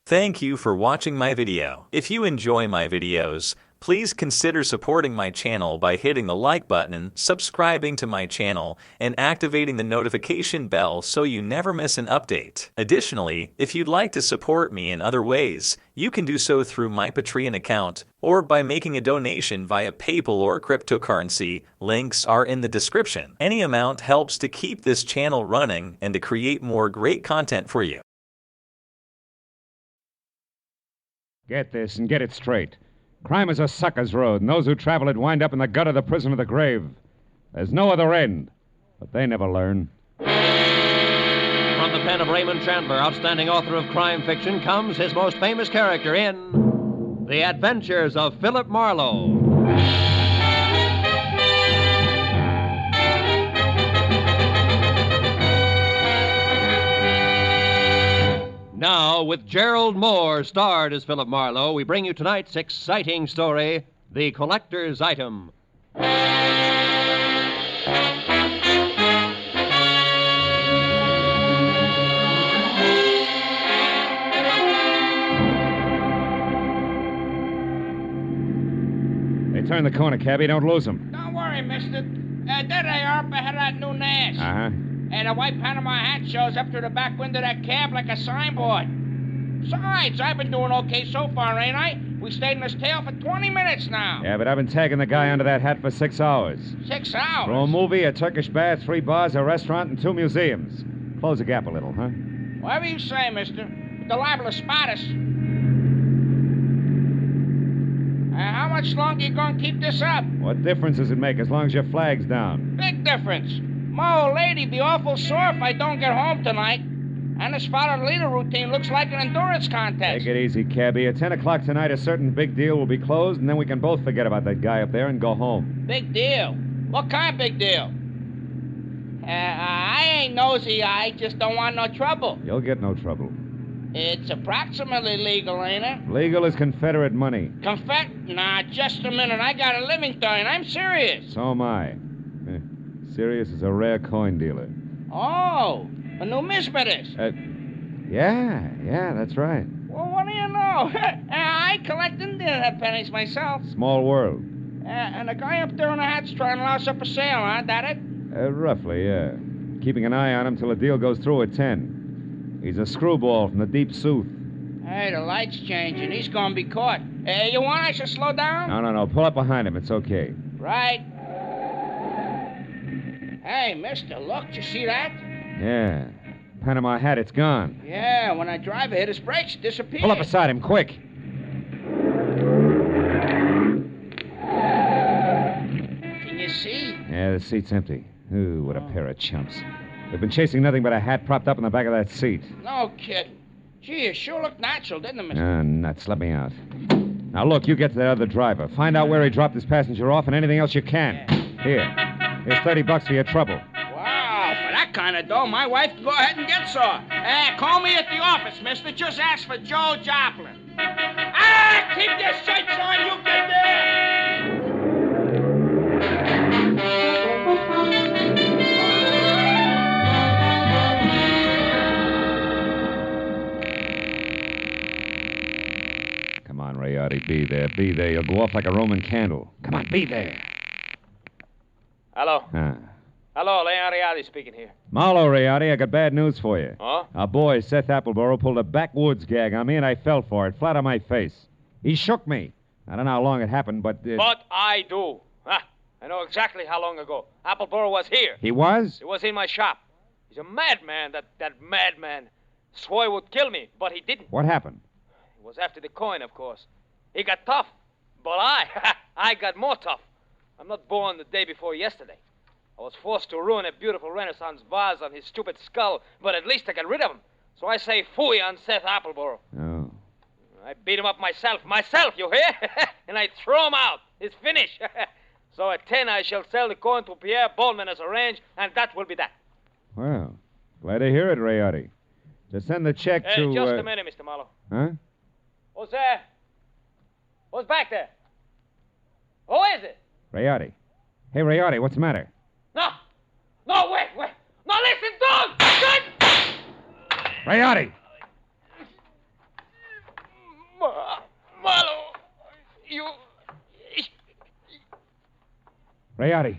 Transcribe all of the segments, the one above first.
Thank you for watching my video. If you enjoy my videos, please consider supporting my channel by hitting the like button, subscribing to my channel, and activating the notification bell so you never miss an update. Additionally, if you'd like to support me in other ways, you can do so through my Patreon account or by making a donation via PayPal or cryptocurrency. Links are in the description. Any amount helps to keep this channel running and to create more great content for you. Get this and get it straight. Crime is a sucker's road, and those who travel it wind up in the gut of the prison of the grave. There's no other end, but they never learn. From the pen of Raymond Chandler, outstanding author of crime fiction, comes his most famous character in The Adventures of Philip Marlowe. Now, with Gerald Moore starred as Philip Marlowe, we bring you tonight's exciting story, The Collector's Item. Hey, turn the corner, cabbie. Don't lose them. Don't worry, mister. There they are up ahead of that new Nash. Uh-huh. And a white Panama hat shows up through the back window of that cab like a signboard. Besides, I've been doing okay so far, ain't I? We stayed in this tail for 20 minutes now. Yeah, but I've been tagging the guy under that hat for 6 hours. 6 hours? For a movie, a Turkish bath, 3 bars, a restaurant, and 2 museums. Close the gap a little, huh? Whatever you say, mister. They're liable to spot us. How much longer you gonna keep this up? What difference does it make as long as your flag's down? Big difference. My old lady be awful sore if I don't get home tonight. And this follow-the-leader routine looks like an endurance contest. Take it easy, cabbie. At 10 o'clock tonight, a certain big deal will be closed, and then we can both forget about that guy up there and go home. Big deal? What kind of big deal? I ain't nosy. I just don't want no trouble. You'll get no trouble. It's approximately legal, ain't it? Legal as Confederate money. Nah, just a minute. I got a living doing. I'm serious. So am I. Serious as a rare coin dealer. Oh, a numismatist. Yeah, that's right. Well, what do you know? I collect Indian pennies myself. Small world. And the guy up there in the hat's trying to louse up a sale, huh? That it? Roughly, yeah. Keeping an eye on him till the deal goes through at 10. He's a screwball from the deep south. Hey, the light's changing. He's gonna be caught. You want I should slow down? No. Pull up behind him. It's okay. Right. Hey, mister, look. You see that? Yeah. Panama hat, it's gone. Yeah, when I drive, it hit his brakes, it disappeared. Pull up beside him, quick. Can you see? Yeah, the seat's empty. Ooh, what a pair of chumps. They've been chasing nothing but a hat propped up in the back of that seat. No kidding. Gee, it sure looked natural, didn't it, mister? Ah, nuts. Let me out. Now, look, you get to that other driver. Find out where he dropped his passenger off and anything else you can. Yeah. Here's $30 for your trouble. Wow, for that kind of dough, my wife can go ahead and get some. Call me at the office, mister. Just ask for Joe Joplin. Keep your shirts on, you get there! Come on, Rayardi, be there. Be there. You'll go off like a Roman candle. Come on, be there. Hello. Ah. Hello, Leon Rialdi speaking here. Marlowe, Rayardi, I got bad news for you. Huh? Our boy, Seth Appleboro, pulled a backwoods gag on me, and I fell for it, flat on my face. He shook me. I don't know how long it happened, but... But I do. I know exactly how long ago. Appleboro was here. He was? He was in my shop. He's a madman, that madman. Swore he would kill me, but he didn't. What happened? He was after the coin, of course. He got tough. But I got more tough. I'm not born the day before yesterday. I was forced to ruin a beautiful Renaissance vase on his stupid skull, but at least I got rid of him. So I say phooey on Seth Appleboro. Oh. I beat him up myself, you hear? And I throw him out. It's finished. So at 10 I shall sell the coin to Pierre Baldwin as arranged, and that will be that. Well, glad to hear it, Rayardi. Just send the check to... Just a minute, Mr. Marlowe. Huh? Who's there? Who's back there? Who is it? Rayardi. Hey, Rayardi, what's the matter? No, wait. No, listen, dog! Rayardi! Rayati!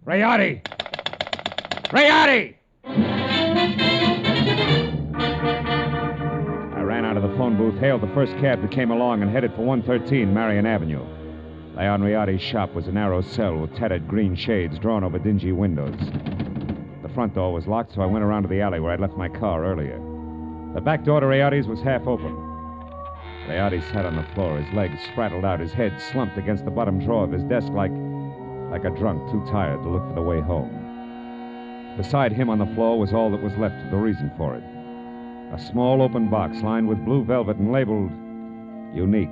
Rayati! Rayati! I ran out of the phone booth, hailed the first cab that came along, and headed for 113 Marion Avenue. Leon Riati's shop was a narrow cell with tattered green shades drawn over dingy windows. The front door was locked, so I went around to the alley where I'd left my car earlier. The back door to Riati's was half open. Riati sat on the floor, his legs spraddled out, his head slumped against the bottom drawer of his desk like a drunk too tired to look for the way home. Beside him on the floor was all that was left of the reason for it. A small open box lined with blue velvet and labeled Unique,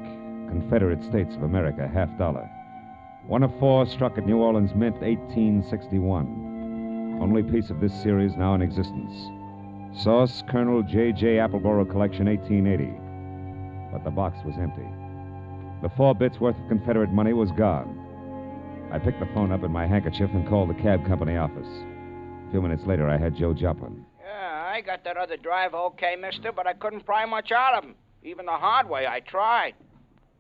Confederate States of America, $50. One of 4 struck at New Orleans Mint, 1861. Only piece of this series now in existence. Source, Colonel J.J. Appleboro Collection, 1880. But the box was empty. The 4 bits worth of Confederate money was gone. I picked the phone up in my handkerchief and called the cab company office. A few minutes later, I had Joe Joplin. Yeah, I got that other driver okay, mister, but I couldn't pry much out of him. Even the hard way, I tried.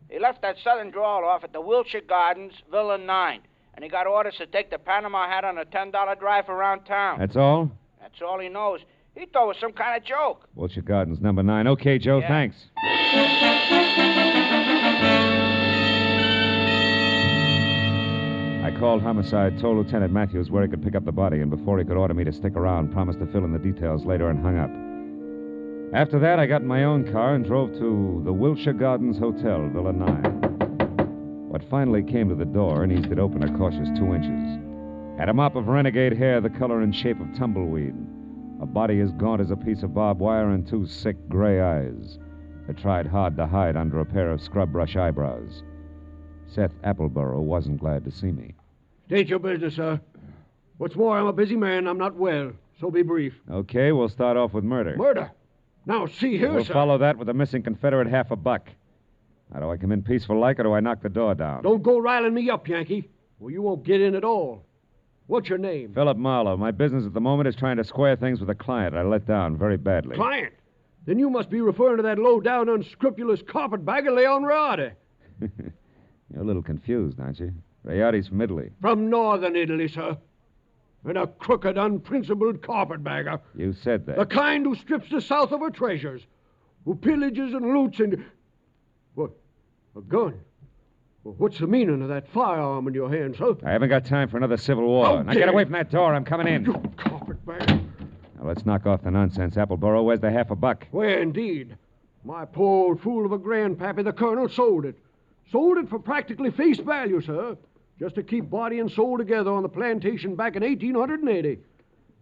He left that southern drawl off at the Wilshire Gardens, Villa 9, and he got orders to take the Panama hat on a $10 drive around town. That's all? That's all he knows. He thought it was some kind of joke. Wilshire Gardens, number 9. Okay, Joe, Yeah. thanks. I called Homicide, told Lieutenant Matthews where he could pick up the body, and before he could order me to stick around, promised to fill in the details later and hung up. After that, I got in my own car and drove to the Wilshire Gardens Hotel, Villa 9. What finally came to the door and eased it open a cautious 2 inches. Had a mop of renegade hair the color and shape of tumbleweed, a body as gaunt as a piece of barbed wire, and 2 sick gray eyes that tried hard to hide under a pair of scrub brush eyebrows. Seth Appleboro wasn't glad to see me. State your business, sir. What's more, I'm a busy man. I'm not well, so be brief. Okay, we'll start off with murder. Murder? Now, see here, We'll sir. follow that with the missing Confederate $50. How do I come in peaceful like, or do I knock the door down? Don't go riling me up, Yankee. Well, you won't get in at all. What's your name? Philip Marlowe. My business at the moment is trying to square things with a client I let down very badly. Client? Then you must be referring to that low-down, unscrupulous carpetbagger, Leon Riati. You're a little confused, aren't you? Riati's from Italy. From northern Italy, sir. And a crooked, unprincipled carpetbagger. You said that. The kind who strips the South of her treasures. Who pillages and loots and... What? A gun? Well, what's the meaning of that firearm in your hand, sir? I haven't got time for another civil war. How Now dare get away you. from that door. I'm coming in. You carpetbagger. Now let's knock off the nonsense, Appleboro. Where's the $50? Where, indeed? My poor old fool of a grandpappy, the colonel, sold it. Sold it for practically face value, sir. Just to keep body and soul together on the plantation back in 1880.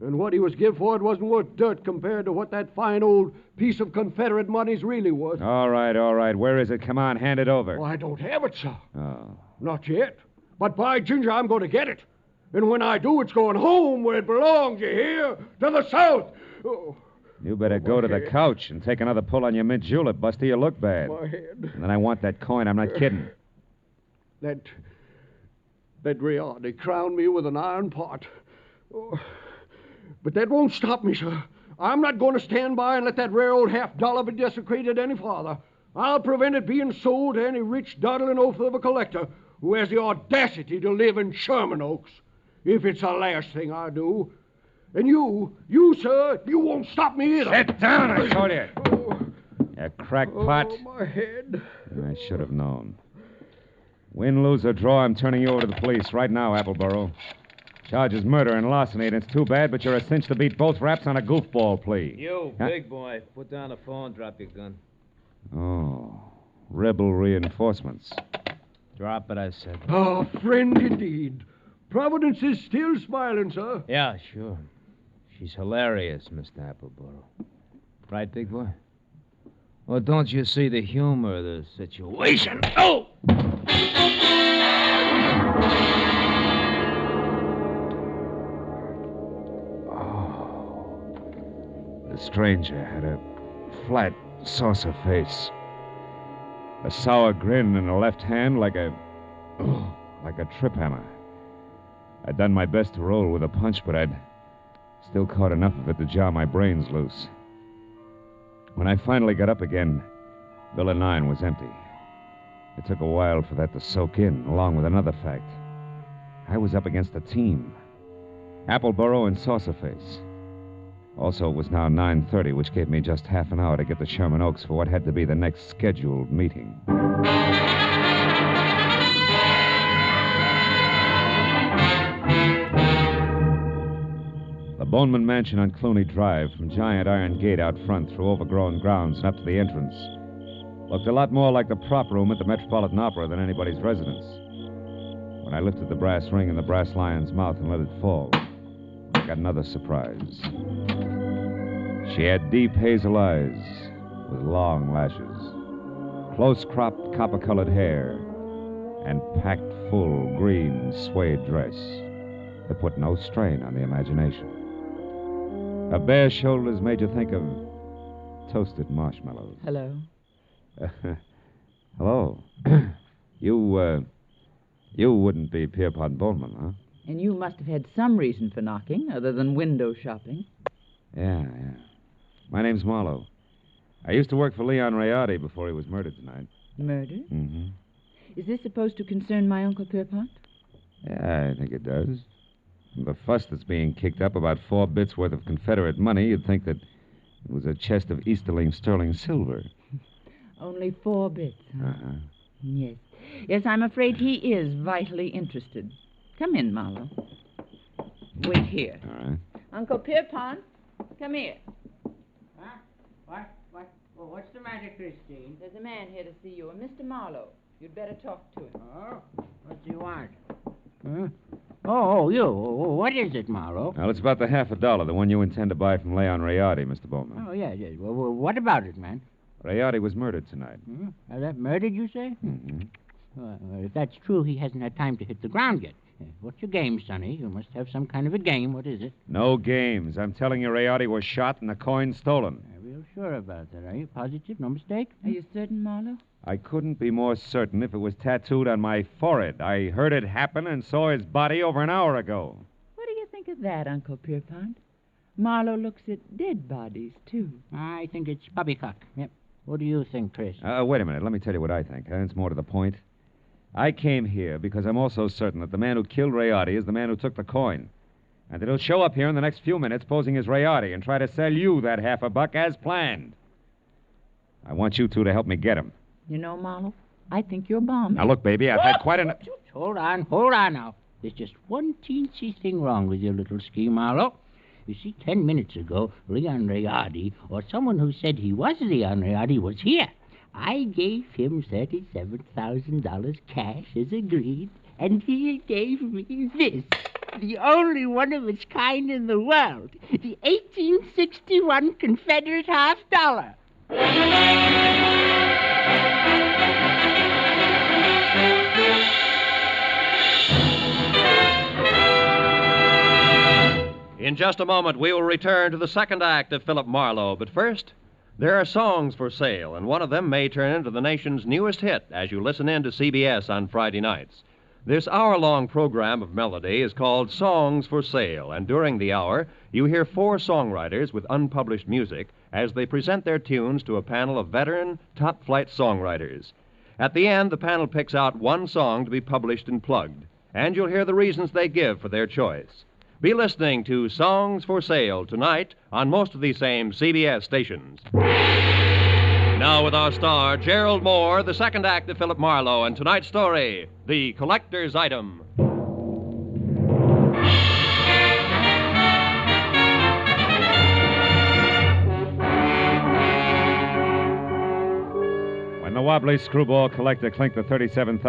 And what he was give for it wasn't worth dirt compared to what that fine old piece of Confederate money's really worth. All right. Where is it? Come on, hand it over. Well, I don't have it, sir. Oh. Not yet. But by ginger, I'm going to get it. And when I do, it's going home where it belongs, you hear? To the South. Oh, You better go to the couch and take another pull on your mint julep, Buster. You look bad. my head. And then I want that coin. I'm not kidding. That Riati crowned me with an iron pot. Oh, but that won't stop me, sir. I'm not going to stand by and let that rare old $50 be desecrated any farther. I'll prevent it being sold to any rich, dawdling oaf of a collector who has the audacity to live in Sherman Oaks, if it's the last thing I do. And you, sir, you won't stop me either. Sit down, I told you. Oh, You crackpot. oh, my head. I should have known. Win, lose, or draw, I'm turning you over to the police right now, Appleboro. Charge is murder and larceny, and it's too bad, but you're a cinch to beat both raps on a goofball plea. You, Huh? big boy, put down the phone, drop your gun. Oh, rebel reinforcements. Drop it, I said. Oh, friend indeed. Providence is still smiling, sir. Yeah, sure. She's hilarious, Mr. Appleboro. Right, big boy? Well, don't you see the humor of the situation? Oh! The stranger had a flat, saucer face. A sour grin in the left hand like a trip hammer. I'd done my best to roll with a punch, but I'd still caught enough of it to jar my brains loose. When I finally got up again, Villa 9 was empty. It took a while for that to soak in, along with another fact. I was up against a team. Appleboro and Saucerface. Also, it was now 9:30, which gave me just half an hour to get to Sherman Oaks for what had to be the next scheduled meeting. The Boneman Mansion on Clooney Drive, from giant iron gate out front through overgrown grounds and up to the entrance, looked a lot more like the prop room at the Metropolitan Opera than anybody's residence. When I lifted the brass ring in the brass lion's mouth and let it fall, I got another surprise. She had deep hazel eyes with long lashes, close-cropped copper-colored hair, and packed full green suede dress that put no strain on the imagination. Her bare shoulders made you think of toasted marshmallows. Hello. Hello. You wouldn't be Pierpont Bowman, huh? And you must have had some reason for knocking, other than window shopping. Yeah. My name's Marlowe. I used to work for Leon Rayardi before he was murdered tonight. Murdered? Mm-hmm. Is this supposed to concern my Uncle Pierpont? Yeah, I think it does. From the fuss that's being kicked up about 4 bits worth of Confederate money, you'd think that it was a chest of Easterling sterling silver. Only 4 bits, huh? Uh-huh. Yes. Yes, I'm afraid he is vitally interested. Come in, Marlowe. Wait here. All right. Uncle Pierpont, come here. Huh? What's the matter, Christine? There's a man here to see you, a Mr. Marlowe. You'd better talk to him. Oh, what do you want? Huh? Oh, you. What is it, Marlowe? Well, it's about the $50, the one you intend to buy from Leon Rayardi, Mr. Bowman. Oh, yeah. Well, what about it, man? Rayardi was murdered tonight. That murdered, you say? Mm-hmm. Well, if that's true, he hasn't had time to hit the ground yet. What's your game, Sonny? You must have some kind of a game. What is it? No games. I'm telling you, Rayardi was shot and the coin stolen. Real sure about that, are you? Positive? No mistake? Are you certain, Marlowe? I couldn't be more certain if it was tattooed on my forehead. I heard it happen and saw his body over an hour ago. What do you think of that, Uncle Pierpont? Marlowe looks at dead bodies, too. I think it's poppycock. Yep. What do you think, Chris? Wait a minute. Let me tell you what I think. It's more to the point. I came here because I'm also certain that the man who killed Rayardi is the man who took the coin. And that he'll show up here in the next few minutes posing as Rayardi and try to sell you that $50 as planned. I want you two to help me get him. You know, Marlowe, I think you're bombing. Now, look, baby, I've had quite enough... Hold on now. There's just one teensy thing wrong with your little scheme, Marlowe. You see, 10 minutes ago, Leon Rayardi, or someone who said he was Leon Rayardi, was here. I gave him $37,000 cash as agreed, and he gave me this. The only one of its kind in the world. The 1861 Confederate $50. In just a moment, we will return to the second act of Philip Marlowe. But first, there are songs for sale, and one of them may turn into the nation's newest hit as you listen in to CBS on Friday nights. This hour-long program of melody is called Songs for Sale, and during the hour, you hear 4 songwriters with unpublished music as they present their tunes to a panel of veteran, top-flight songwriters. At the end, the panel picks out one song to be published and plugged, and you'll hear the reasons they give for their choice. Be listening to Songs for Sale tonight on most of these same CBS stations. Now with our star, Gerald Moore, the second act of Philip Marlowe, and tonight's story, The Collector's Item. When the wobbly screwball collector clinked the $37,000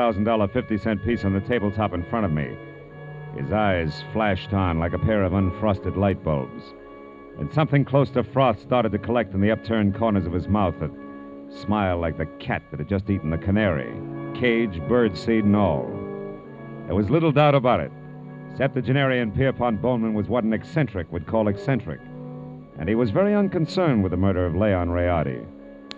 50-cent piece on the tabletop in front of me, his eyes flashed on like a pair of unfrosted light bulbs. And something close to froth started to collect in the upturned corners of his mouth that smiled like the cat that had just eaten the canary, cage, birdseed, and all. There was little doubt about it. Septuagenarian Pierpont Bowman was what an eccentric would call eccentric. And he was very unconcerned with the murder of Leon Rayardi,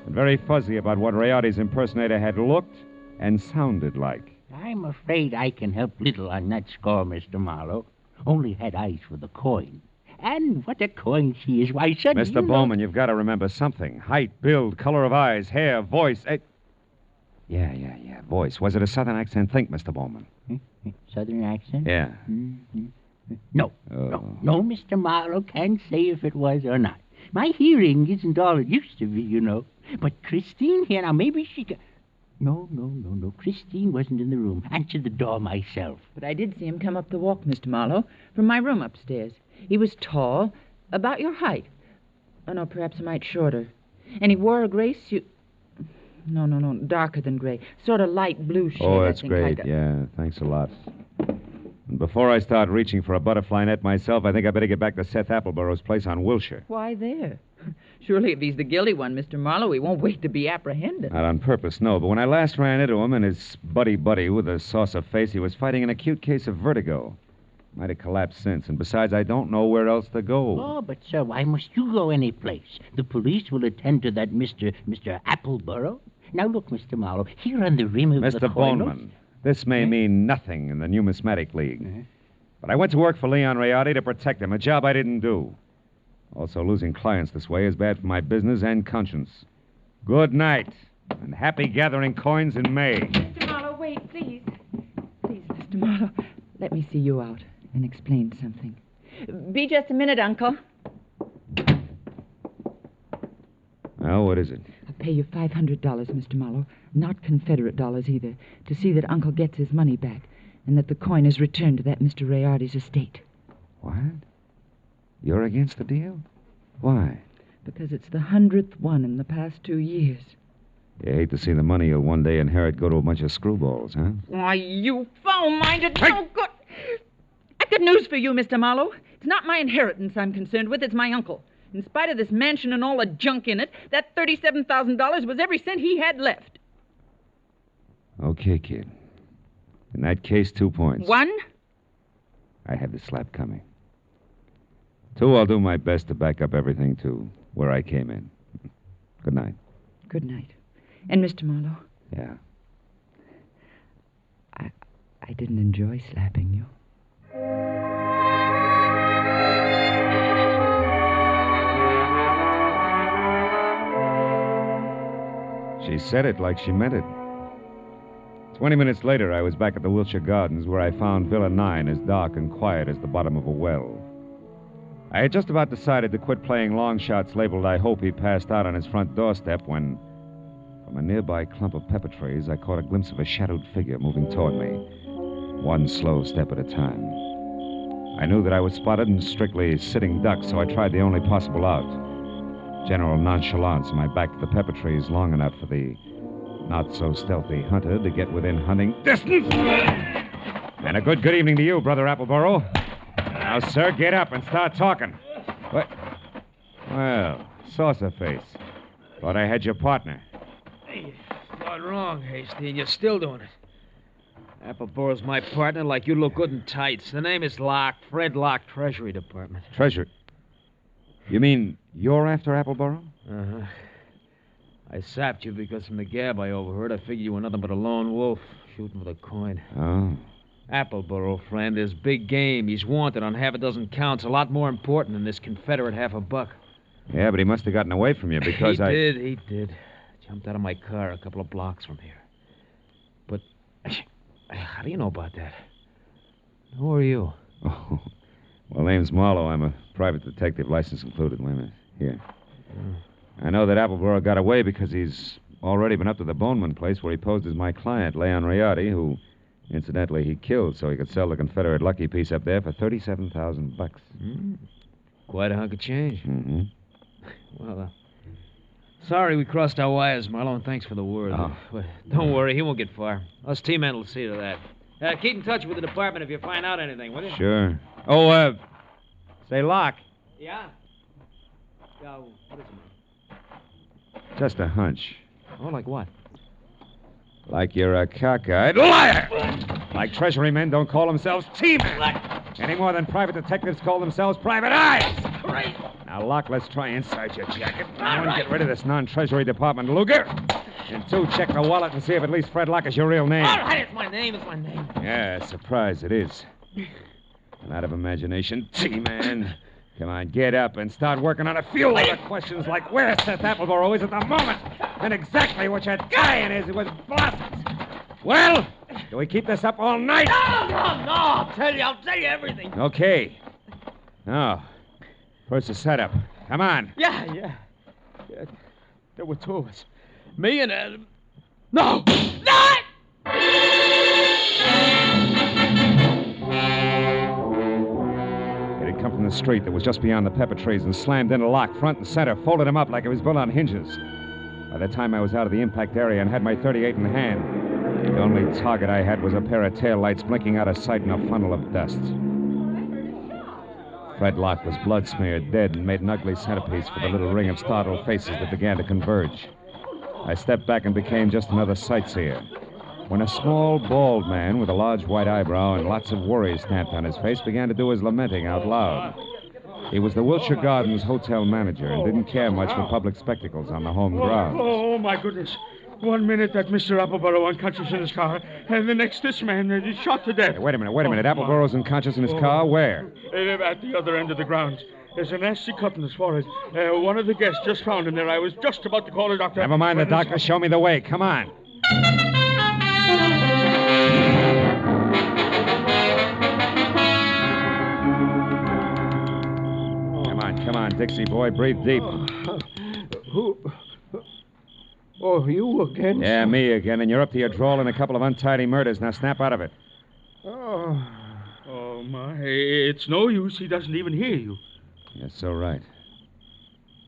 and very fuzzy about what Rayardi's impersonator had looked and sounded like. I'm afraid I can help little on that score, Mr. Marlowe. Only had eyes for the coin. And what a coin she is. Why, suddenly... Mr. Bowman, you've got to remember something. Height, build, color of eyes, hair, voice. Yeah, voice. Was it a southern accent? Think, Mr. Bowman. Southern accent? Yeah. No, no, Mr. Marlowe can't say if it was or not. My hearing isn't all it used to be, you know. But Christine here, now maybe she got... No. Christine wasn't in the room. Answered the door myself. But I did see him come up the walk, Mr. Marlowe, from my room upstairs. He was tall, about your height. Oh, no, perhaps a mite shorter. And he wore a gray suit. No, darker than gray. Sort of light blue shade. Oh, I that's think, great. like a... Yeah, thanks a lot. And before I start reaching for a butterfly net myself, I think I better get back to Seth Appleborough's place on Wilshire. Why there? Surely if he's the guilty one, Mr. Marlowe, he won't wait to be apprehended. Not on purpose, no, but when I last ran into him and his buddy with a saucer face, he was fighting an acute case of vertigo. Might have collapsed since, and besides, I don't know where else to go. Oh, but, sir, why must you go any place? The police will attend to that Mr. Appleborough. Now, look, Mr. Marlowe, here on the rim of the Mr. coin... Boneman, this may mean nothing in the Numismatic League. But I went to work for Leon Rayardi to protect him, a job I didn't do. Also, losing clients this way is bad for my business and conscience. Good night, and happy gathering coins in May. Mr. Marlowe, wait, please. Please, Mr. Marlowe, let me see you out and explain something. Be just a minute, Uncle. Well, what is it? I'll pay you $500, Mr. Marlowe, not Confederate dollars either, to see that Uncle gets his money back and that the coin is returned to that Mr. Rayardi's estate. What? You're against the deal? Why? Because it's the 100th one in the past 2 years. You hate to see the money you'll one day inherit go to a bunch of screwballs, huh? Why, you foul-minded... No good... I've got news for you, Mr. Marlowe. It's not my inheritance I'm concerned with, it's my uncle. In spite of this mansion and all the junk in it, that $37,000 was every cent he had left. Okay, kid. In that case, 2 points. 1? I had the slap coming. 2, I'll do my best to back up everything to where I came in. Good night. Good night. And, Mr. Marlowe, Yeah. I didn't enjoy slapping you. She said it like she meant it. 20 minutes later, I was back at the Wilshire Gardens, where I found Villa 9 as dark and quiet as the bottom of a well. I had just about decided to quit playing long shots labeled I hope he passed out on his front doorstep when, from a nearby clump of pepper trees, I caught a glimpse of a shadowed figure moving toward me, one slow step at a time. I knew that I was spotted and strictly sitting duck, so I tried the only possible out. General nonchalance, my back to the pepper trees long enough for the not-so-stealthy hunter to get within hunting distance. And a good evening to you, Brother Appleborough. Now, sir, get up and start talking. What? Well, saucer face. Thought I had your partner. Hey, you started wrong, Hasty, and you're still doing it. Appleborough's my partner, like you look good in tights. The name is Locke, Fred Locke, Treasury Department. Treasure. You mean you're after Appleborough? Uh-huh. I sapped you because from the gab I overheard, I figured you were nothing but a lone wolf shooting for the coin. Oh. Appleborough, friend, is big game. He's wanted on half a dozen counts, a lot more important than this Confederate $50. Yeah, but he must have gotten away from you because He did. Jumped out of my car a couple of blocks from here. But how do you know about that? Who are you? Oh. Well, name's Marlowe. I'm a private detective, license included. Wait a minute. Here. I know that Appleborough got away because he's already been up to the Boneman place where he posed as my client, Leon Rayardi, who, incidentally, he killed so he could sell the Confederate lucky piece up there for $37,000. Quite a hunk of change. Mm-hmm. Well, sorry we crossed our wires, Marlowe, and thanks for the word. Oh. But don't worry, he won't get far. Us T-men will see to that. Keep in touch with the department if you find out anything, will you? Sure. Oh, say, Locke. Yeah? What is it? Just a hunch. Oh, like what? Like you're a cockeyed liar! Like Treasury men don't call themselves T-men! Any more than private detectives call themselves private eyes! Great! Now, Locke, let's try inside your jacket. One, get rid of this non-Treasury Department Luger. And 2, check the wallet and see if at least Fred Locke is your real name. All right, it's my name. Yeah, surprise, it is. And out of imagination, T-man. Come on, get up and start working on a few other questions like where Seth Appleborough is at the moment and exactly what your tie-in is with Blossoms. Well, Do we keep this up all night? No! I'll tell you everything. Okay. Now, first the setup. Come on. Yeah. There were two of us. Me and Adam. No! It had come from the street that was just beyond the pepper trees and slammed into lock, front and center, folded him up like it was built on hinges. By the time I was out of the impact area and had my .38 in hand, the only target I had was a pair of taillights blinking out of sight in a funnel of dust. Fred Locke was blood-smeared, dead, and made an ugly centerpiece for the little ring of startled faces that began to converge. I stepped back and became just another sightseer, when a small, bald man with a large white eyebrow and lots of worry stamped on his face began to do his lamenting out loud. He was the Wilshire Gardens hotel manager and didn't care much for public spectacles on the home grounds. Oh, my goodness. 1 minute that Mr. Appleborough unconscious in his car, and the next this man is shot to death. Hey, wait a minute. Appleborow's unconscious in his car? Where? At the other end of the grounds. There's a nasty cut in his forehead. One of the guests just found him there. I was just about to call the doctor. Never mind the doctor. Show me the way. Come on. Come on, Dixie boy. Breathe deep. Who? Oh, you again? Yeah, me again. And you're up to your drawl in a couple of untidy murders. Now snap out of it. Oh, my. It's no use. He doesn't even hear you. Yes, so right.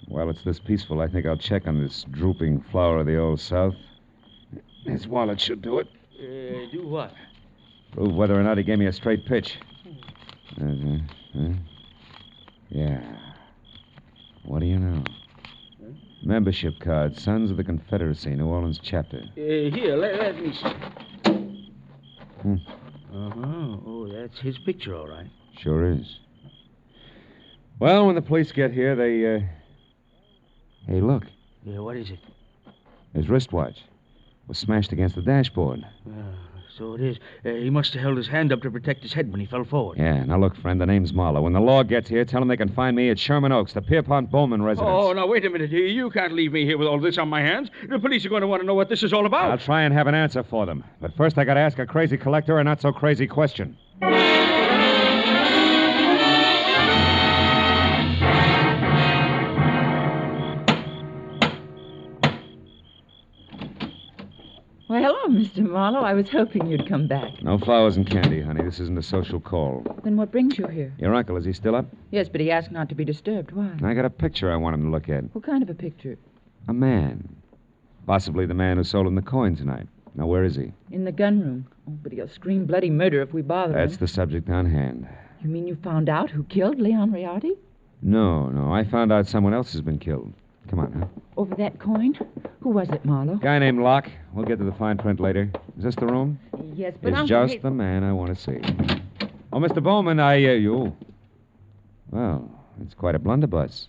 While it's this peaceful, I think I'll check on this drooping flower of the Old South. His wallet should do it. Do what? Prove whether or not he gave me a straight pitch. Yeah. What do you know? Membership card, Sons of the Confederacy, New Orleans chapter. Here, let me see. Uh-huh. Oh, that's his picture, all right. Sure is. Well, when the police get here, they, Hey, look. Yeah, what is it? His wristwatch was smashed against the dashboard. So it is. He must have held his hand up to protect his head when he fell forward. Yeah, now look, friend, the name's Marlowe. When the law gets here, tell them they can find me at Sherman Oaks, the Pierpont Bowman residence. Oh, now, wait a minute. You can't leave me here with all this on my hands. The police are going to want to know what this is all about. I'll try and have an answer for them. But first, I got to ask a crazy collector a not-so-crazy question. Well, hello, Mr. Marlowe. I was hoping you'd come back. No flowers and candy, honey. This isn't a social call. Then what brings you here? Your uncle, is he still up? Yes, but he asked not to be disturbed. Why? I got a picture I want him to look at. What kind of a picture? A man. Possibly the man who sold him the coin tonight. Now, where is he? In the gun room. Oh, but he'll scream bloody murder if we bother That's him. the subject on hand. You mean you found out who killed Leon Riotti? No. I found out someone else has been killed. Come on, huh? Over that coin? Who was it, Marlowe? Guy named Locke. We'll get to the fine print later. Is this the room? Yes, but It's just the man I want to see. Oh, Mr. Bowman, you. Well, it's quite a blunderbuss.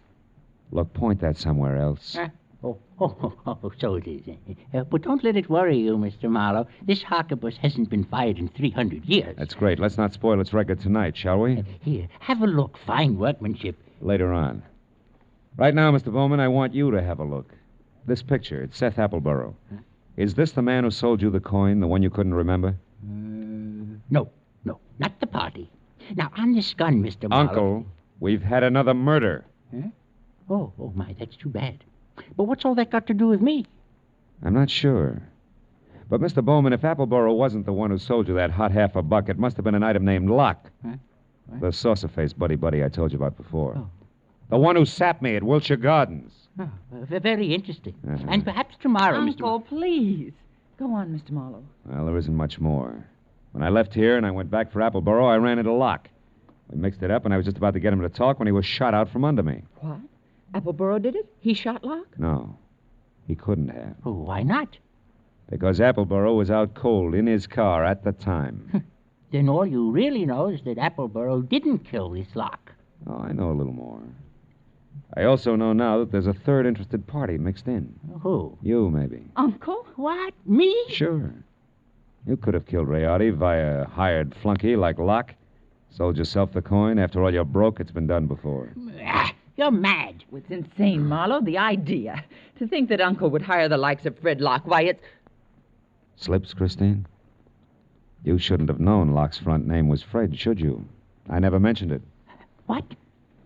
Look, point that somewhere else. So it is. But don't let it worry you, Mr. Marlowe. This harquebus hasn't been fired in 300 years. That's great. Let's not spoil its record tonight, shall we? Here, have a look. Fine workmanship. Later on. Right now, Mr. Bowman, I want you to have a look. This picture, it's Seth Appleborough. Huh? Is this the man who sold you the coin, the one you couldn't remember? No, not the party. Now, on this gun, Mr. Marlowe... Uncle, we've had another murder. Huh? Oh, my, that's too bad. But what's all that got to do with me? I'm not sure. But, Mr. Bowman, if Appleborough wasn't the one who sold you that hot half a buck, it must have been an item named Locke. Huh? What? The saucer-faced buddy I told you about before. Oh. The one who sapped me at Wilshire Gardens. Oh, very interesting. Uh-huh. And perhaps tomorrow, Mr. Uncle, please. Go on, Mr. Marlowe. Well, there isn't much more. When I left here and I went back for Appleborough, I ran into Locke. We mixed it up, and I was just about to get him to talk when he was shot out from under me. What? Appleborough did it? He shot Locke? No, he couldn't have. Oh, why not? Because Appleborough was out cold in his car at the time. Then all you really know is that Appleborough didn't kill this Locke. Oh, I know a little more. I also know now that there's a third interested party mixed in. Who? You, maybe. Uncle? What? Me? Sure. You could have killed Riotti via a hired flunky like Locke. Sold yourself the coin. After all, you're broke. It's been done before. You're mad. It's insane, Marlowe, the idea. To think that Uncle would hire the likes of Fred Locke. Why, it's... Slips, Christine? You shouldn't have known Locke's front name was Fred, should you? I never mentioned it. What?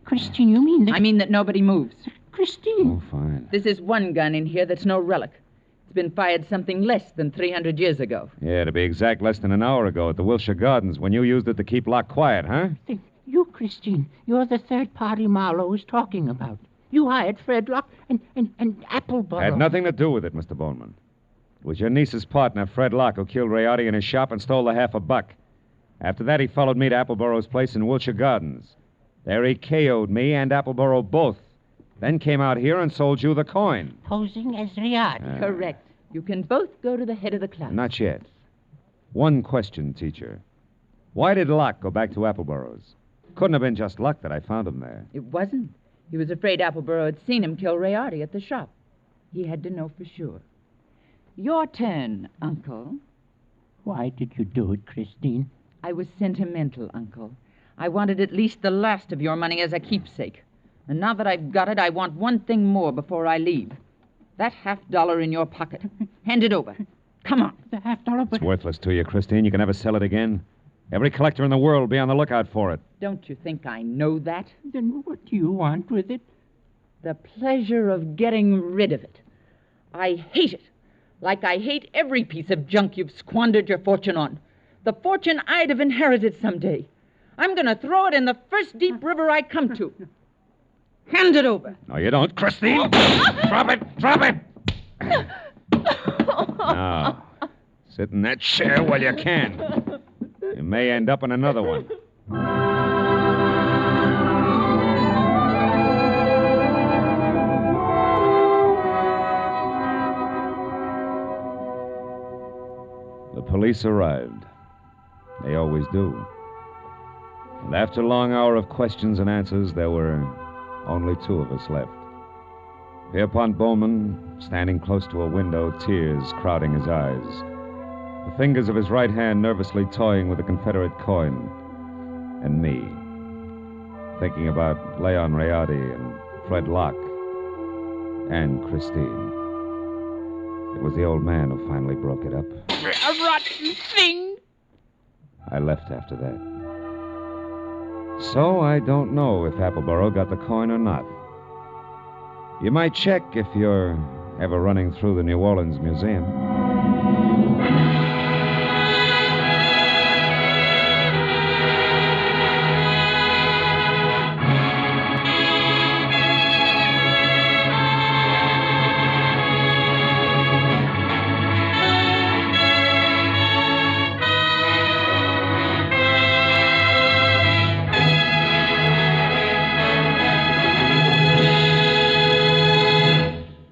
Christine, you mean that... I mean that nobody moves. Christine. Oh, fine. This is one gun in here that's no relic. It's been fired something less than 300 years ago. Yeah, to be exact, less than an hour ago at the Wilshire Gardens when you used it to keep Locke quiet, huh? Then you, Christine, you're the third party Marlowe was talking about. You hired Fred Locke and Appleboro. Had nothing to do with it, Mr. Bowman. It was your niece's partner, Fred Locke, who killed Rayardi in his shop and stole the $50. After that, he followed me to Appleboro's place in Wilshire Gardens. There he KO'd me and Appleboro both. Then came out here and sold you the coin. Posing as Rayardi. Correct. You can both go to the head of the class. Not yet. One question, teacher. Why did Locke go back to Appleboro's? Couldn't have been just luck that I found him there. It wasn't. He was afraid Appleboro had seen him kill Rayardi at the shop. He had to know for sure. Your turn, Uncle. Why did you do it, Christine? I was sentimental, Uncle. I wanted at least the last of your money as a keepsake. And now that I've got it, I want one thing more before I leave. That $50 in your pocket. Hand it over. Come on. The $50, but... It's worthless to you, Christine. You can never sell it again. Every collector in the world will be on the lookout for it. Don't you think I know that? Then what do you want with it? The pleasure of getting rid of it. I hate it. Like I hate every piece of junk you've squandered your fortune on. The fortune I'd have inherited someday. I'm going to throw it in the first deep river I come to. Hand it over. No, you don't, Christine. Drop it. Drop it. Now, sit in that chair while you can. You may end up in another one. The police arrived. They always do. And after a long hour of questions and answers, there were only two of us left. Pierpont Bowman, standing close to a window, tears crowding his eyes. The fingers of his right hand nervously toying with the Confederate coin. And me, thinking about Leon Rayardi and Fred Locke and Christine. It was the old man who finally broke it up. A rotten thing! I left after that. So I don't know if Appleboro got the coin or not. You might check if you're ever running through the New Orleans Museum.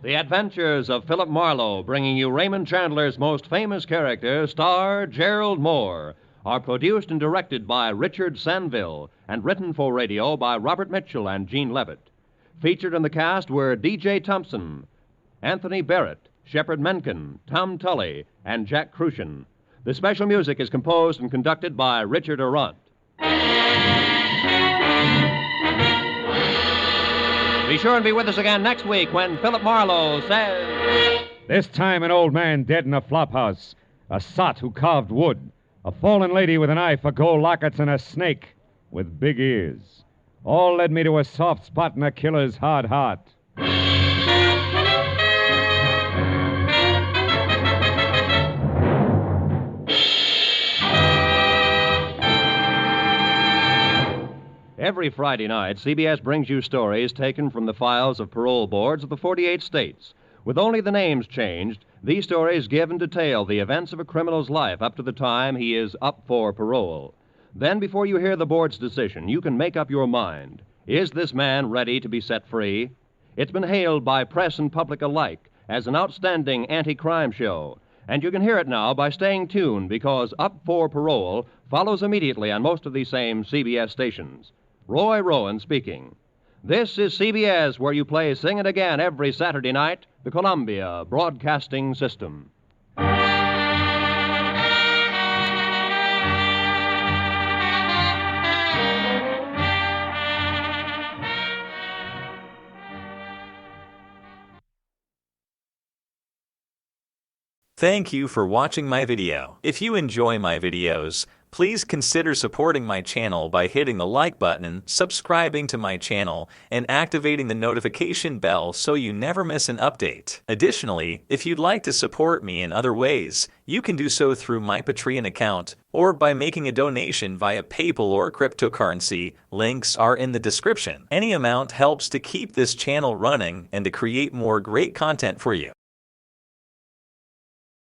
The Adventures of Philip Marlowe, bringing you Raymond Chandler's most famous character, star Gerald Moore, are produced and directed by Richard Sanville and written for radio by Robert Mitchell and Gene Levitt. Featured in the cast were D.J. Thompson, Anthony Barrett, Shepard Menken, Tom Tully, and Jack Crucian. The special music is composed and conducted by Richard Arant. Be sure and be with us again next week when Philip Marlowe says... This time an old man dead in a flophouse, a sot who carved wood, a fallen lady with an eye for gold lockets, and a snake with big ears. All led me to a soft spot in a killer's hard heart. Every Friday night, CBS brings you stories taken from the files of parole boards of the 48 states. With only the names changed, these stories give and detail the events of a criminal's life up to the time he is up for parole. Then, before you hear the board's decision, you can make up your mind. Is this man ready to be set free? It's been hailed by press and public alike as an outstanding anti-crime show. And you can hear it now by staying tuned, because Up for Parole follows immediately on most of these same CBS stations. Roy Rowan speaking. This is CBS, where you play Sing It Again every Saturday night, the Columbia Broadcasting System. Thank you for watching my video. If you enjoy my videos, please consider supporting my channel by hitting the like button, subscribing to my channel, and activating the notification bell so you never miss an update. Additionally, if you'd like to support me in other ways, you can do so through my Patreon account or by making a donation via PayPal or cryptocurrency. Links are in the description. Any amount helps to keep this channel running and to create more great content for you.